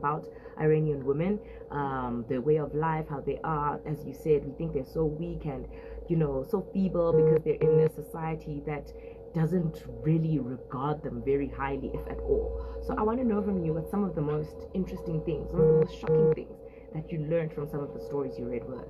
about Iranian women, their way of life, how they are. As you said, we think they're so weak and, so feeble because they're in a society that doesn't really regard them very highly, if at all. So I want to know from you what some of the most interesting things, some of the most shocking things that you learned from some of the stories you read were.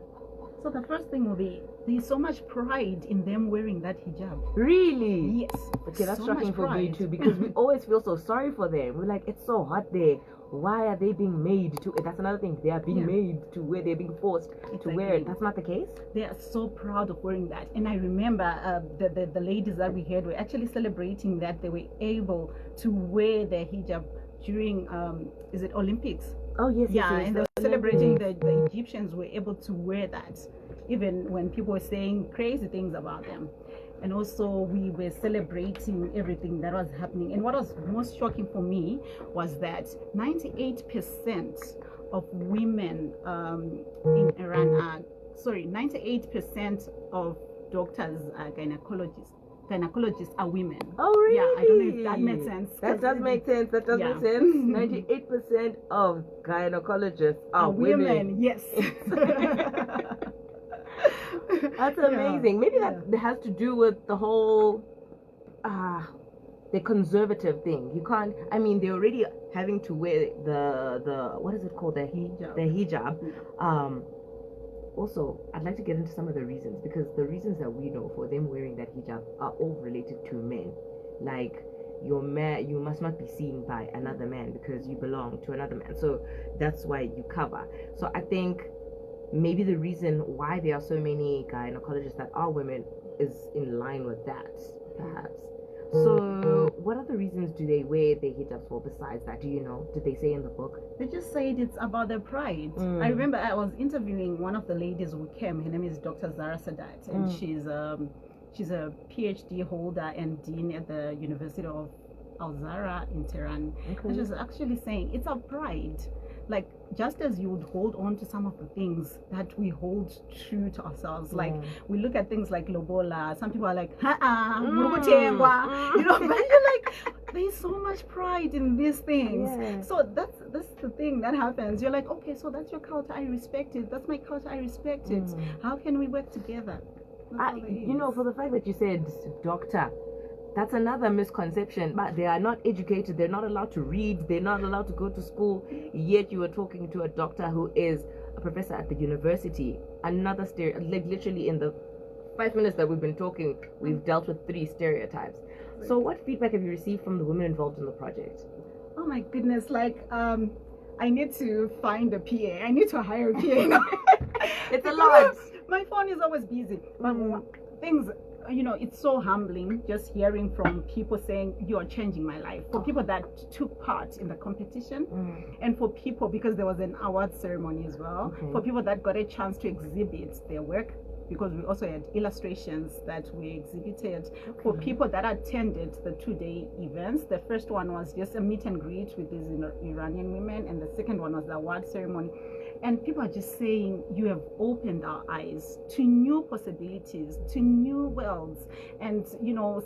So the first thing will be, there's so much pride in them wearing that hijab. Really? Yes. Okay, that's so shocking for me too, because we always feel so sorry for them. We're like, it's so hot there. Why are they being made to? That's another thing. They are being made to wear. They're being forced to wear it. That's not the case. They are so proud of wearing that. And I remember the ladies that we had were actually celebrating that they were able to wear their hijab during is it Olympics? Oh yes. Yeah, yes, and they were celebrating the Egyptians were able to wear that, even when people were saying crazy things about them. And also we were celebrating everything that was happening. And what was most shocking for me was that 98% of women in Iran are 98% of doctors are gynecologists are women. Oh really? Yeah, I don't know if that makes sense. That does make sense. That does make sense. 98% of gynecologists are women. Yes. That's amazing. Maybe that has to do with the whole the conservative thing. You can't, I mean, they're already having to wear the what is it called, the hijab. Also, I'd like to get into some of the reasons, because the reasons that we know for them wearing that hijab are all related to men. Like, you must not be seen by another man because you belong to another man. So that's why you cover. So I think maybe the reason why there are so many gynecologists that are women is in line with that, perhaps. So what other reasons do they wear their hijabs for besides that? Do you know? Did they say in the book? They just said it's about their pride. I remember I was interviewing one of the ladies who came. Her name is Dr. Zara Sadat, and she's a PhD holder and dean at the University of Al-Zahra in Tehran. And she was actually saying it's our pride. Like, just as you would hold on to some of the things that we hold true to ourselves, like we look at things like lobola. Some people are like, but you're like, there's so much pride in these things. So that's the thing that happens. You're like, okay, so that's your culture, I respect it. That's my culture, I respect it. How can we work together? For the fact that you said doctor, that's another misconception. But they are not educated. They're not allowed to read. They're not allowed to go to school. Yet you are talking to a doctor who is a professor at the university. Another like literally in the 5 minutes that we've been talking, we've dealt with 3 stereotypes. So what feedback have you received from the women involved in the project? Oh my goodness, like I need to find a PA. I need to hire a PA. It's a lot. My phone is always busy. But things, it's so humbling just hearing from people saying you are changing my life. For people that took part in the competition, and for people, because there was an award ceremony as well, for people that got a chance to exhibit their work, because we also had illustrations that we exhibited. For people that attended the 2-day events, the first one was just a meet and greet with these Iranian women, and the second one was the award ceremony. And people are just saying, you have opened our eyes to new possibilities, to new worlds. And,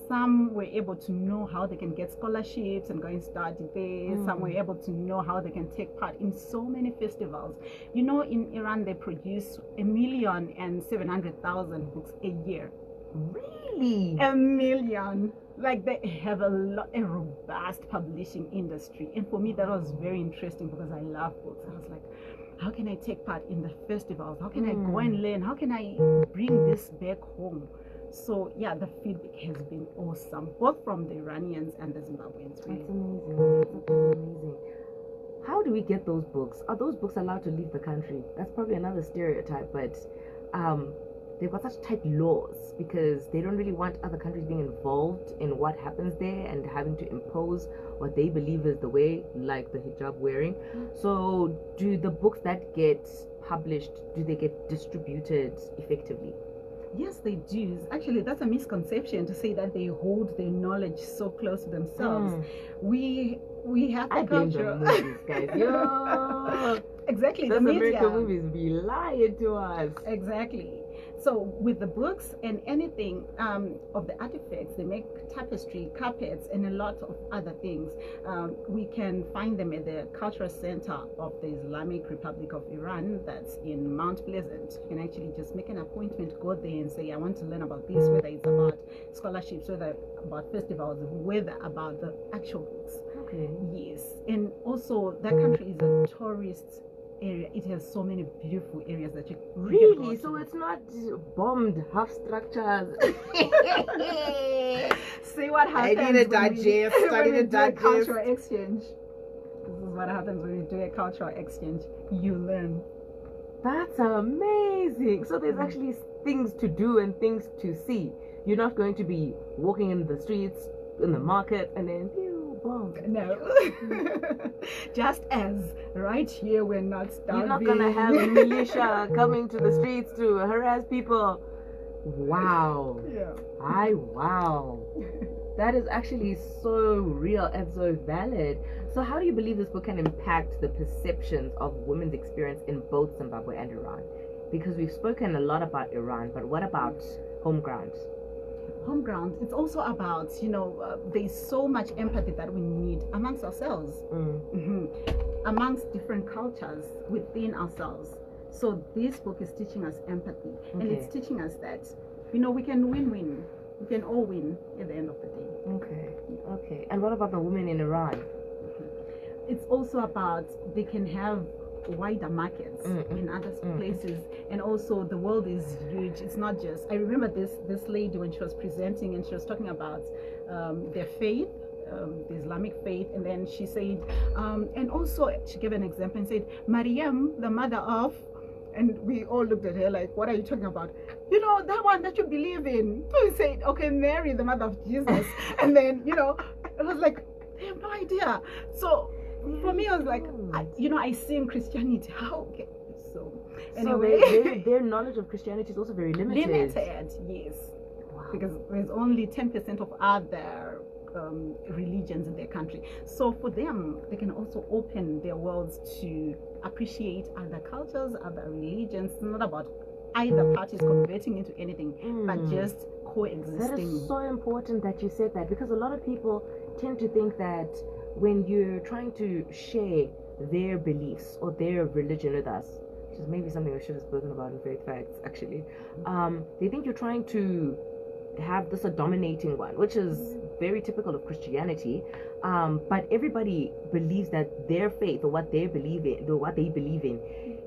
some were able to know how they can get scholarships and go and study there. Some were able to know how they can take part in so many festivals. In Iran, they produce 1,700,000 books a year. Really? 1 million. Like, they have a robust publishing industry. And for me, that was very interesting because I love books. I was like, how can I take part in the festivals? How can I go and learn? How can I bring this back home? So yeah, the feedback has been awesome, both from the Iranians and the Zimbabweans. Really. That's amazing. That's amazing. How do we get those books? Are those books allowed to leave the country? That's probably another stereotype, but they've got such tight laws because they don't really want other countries being involved in what happens there and having to impose what they believe is the way, like the hijab wearing. So do the books that get published, do they get distributed effectively? Yes, they do. Actually, that's a misconception to say that they hold their knowledge so close to themselves. We have the culture. The movies, guys. Yo. Exactly. Those the media. American movies be lying to us. Exactly. So with the books and anything of the artifacts, they make tapestry, carpets, and a lot of other things. We can find them at the Cultural Center of the Islamic Republic of Iran, that's in Mount Pleasant. You can actually just make an appointment, go there and say, I want to learn about this, whether it's about scholarships, whether about festivals, whether about the actual books. Okay. Yes. And also that country is a tourist area. It has so many beautiful areas that you Really? So it's not bombed half structures. See what happens. I need to digest. I need to digest. Cultural exchange. This is what happens when you do a cultural exchange. You learn. That's amazing. So there's actually things to do and things to see. You're not going to be walking in the streets, in the market, and then bomb. No. Just as right here we're not starving. You're not gonna have a militia coming to the streets to harass people. Wow. Yeah. Wow. That is actually so real and so valid. So how do you believe this book can impact the perceptions of women's experience in both Zimbabwe and Iran? Because we've spoken a lot about Iran, but what about home ground? Home ground, it's also about, there's so much empathy that we need amongst ourselves, amongst different cultures within ourselves. So this book is teaching us empathy, and it's teaching us that, we can win-win. We can all win at the end of the day. Okay. And what about the women in Iran? It's also about they can have wider markets in other places, and also the world is huge. It's not just, I remember this lady when she was presenting and she was talking about their faith, the Islamic faith, and then she said and also she gave an example and said Maryam, the mother of, and we all looked at her like, what are you talking about? That one that you believe in. So we said, okay, Mary, the mother of Jesus. And then it was like, they have no idea. So for me, I was like, I see in Christianity. How? Okay. So anyway, so their knowledge of Christianity is also very limited. Limited, yes. Wow. Because there's only 10% of other religions in their country. So for them, they can also open their worlds to appreciate other cultures, other religions. It's not about either parties converting into anything, but just coexisting. That is so important that you said that, because a lot of people tend to think that when you're trying to share their beliefs or their religion with us, which is maybe something we should have spoken about in Faith Facts actually, they think you're trying to have this a dominating one, which is very typical of Christianity, but everybody believes that their faith or what they believe in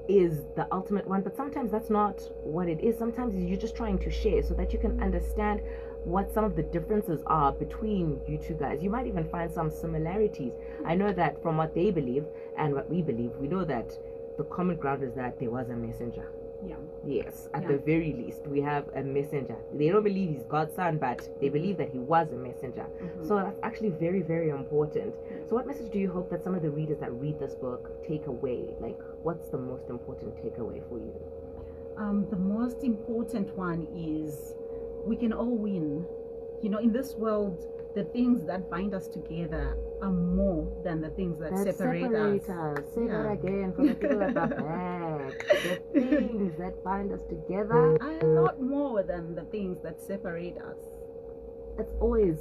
is the ultimate one. But sometimes that's not what it is. Sometimes you're just trying to share so that you can understand what some of the differences are between you two guys. You might even find some similarities. I know that from what they believe and what we believe, we know that the common ground is that there was a messenger. Yeah. Yes, at the very least, we have a messenger. They don't believe he's God's son, but they believe that he was a messenger. So that's actually very, very important. So what message do you hope that some of the readers that read this book take away? Like, what's the most important takeaway for you? The most important one is we can all win. In this world, the things that bind us together are more than the things that separate us. Say that again for the people at the back. The things that bind us together are a lot more than the things that separate us. It's always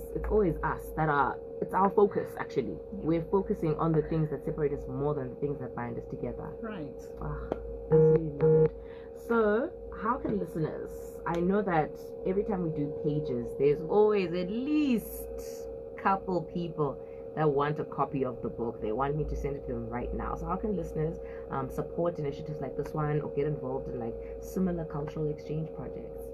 us that are. It's our focus actually. We're focusing on the things that separate us more than the things that bind us together. Right. I really love it. So, how can listeners? I know that every time we do pages, there's always at least a couple people that want a copy of the book. They want me to send it to them right now. So how can listeners support initiatives like this one or get involved in like similar cultural exchange projects?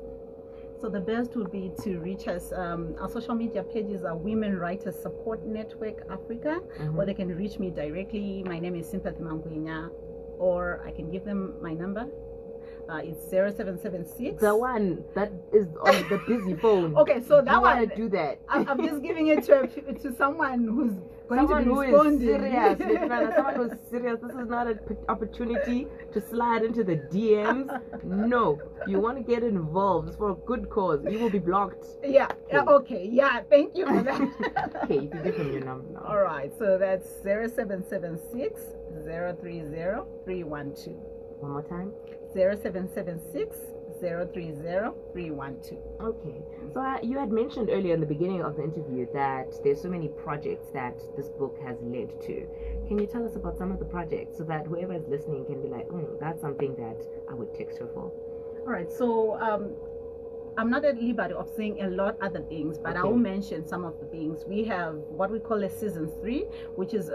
So the best would be to reach us. Our social media pages are Women Writers Support Network Africa, or they can reach me directly. My name is Sympathy Mangwenya, or I can give them my number. It's 0776. The one that is on the busy phone. Okay, so that one. Want to do that? I'm just giving it to someone who's going to be responding. Serious. Someone who's serious. This is not an opportunity to slide into the DMs. No, you want to get involved. It's for a good cause. You will be blocked. Yeah. Okay. Yeah. Thank you for that. Okay, you can give them your number now. All right. So that's 0776 030 312. One more time. 0776 030-312. Okay. So you had mentioned earlier in the beginning of the interview that there's so many projects that this book has led to. Can you tell us about some of the projects so that whoever is listening can be like, that's something that I would text her for? All right. So I'm not at liberty of saying a lot other things, but I will mention some of the things. We have what we call a season 3, which is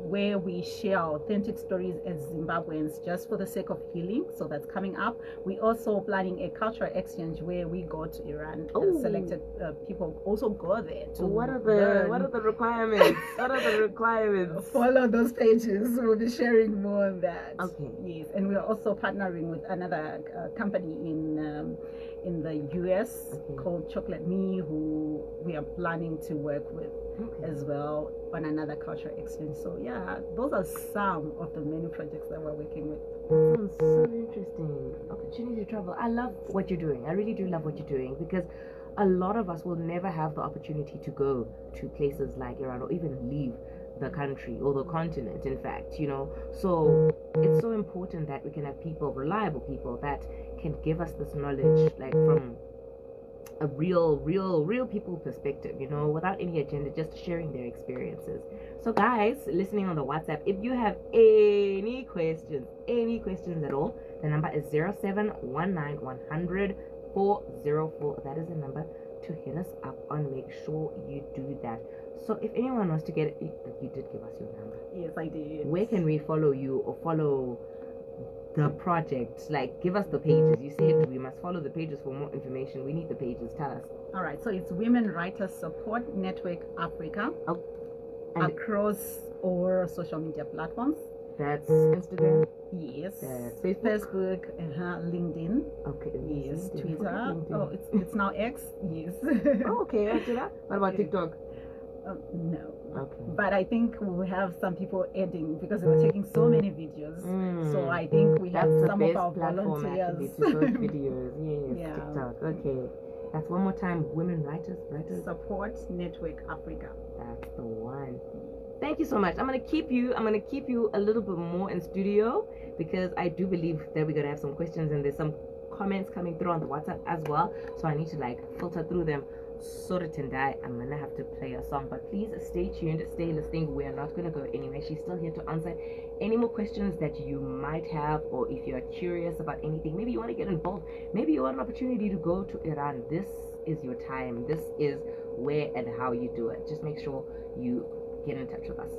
where we share authentic stories as Zimbabweans just for the sake of healing. So that's coming up. We also planning a cultural exchange where we go to Iran. Selected people also go there to what are the requirements? What are the requirements? Follow those pages. We'll be sharing more on that. Okay. Yes, and we are also partnering with another company in the US called Chocolate Me, who we are planning to work with as well on another cultural exchange. So yeah, those are some of the many projects that we're working with. Sounds so interesting. Opportunity to travel. I love what you're doing. I really do love what you're doing, because a lot of us will never have the opportunity to go to places like Iran or even leave the country or the continent, in fact, so it's so important that we can have people, reliable people, that can give us this knowledge, like from a real people perspective, without any agenda, just sharing their experiences. So guys listening on the WhatsApp, if you have any questions at all, the number is 0719100404. That is the number to hit us up on. Make sure you do that. So if anyone wants to get it, you did give us your number. Yes, I did. Where can we follow you or follow the project? Like, give us the pages. You said we must follow the pages for more information. We need the pages. Tell us. All right. So it's Women Writers Support Network Africa across all social media platforms. That's Instagram. Yes. That's Facebook. LinkedIn. Okay. Yes. Twitter. Oh, it's now X. Yes. Okay. After that, what about TikTok? No. Okay. But I think we have some people adding because they were taking so many videos. So I think we have some of our volunteers. To those videos. Yes. TikTok. Okay. That's one more time. Women Writers Support Network Africa. That's the one. Thank you so much. I'm gonna keep you a little bit more in studio, because I do believe that we're gonna have some questions and there's some comments coming through on the WhatsApp as well. So I need to filter through them. Sorry, Tendai, I'm gonna have to play a song, but please stay tuned, stay listening. We are not gonna go anywhere. She's still here to answer any more questions that you might have, or if you're curious about anything, maybe you want to get involved, maybe you want an opportunity to go to Iran. This is your time. This is where and how you do it. Just make sure you get in touch with us.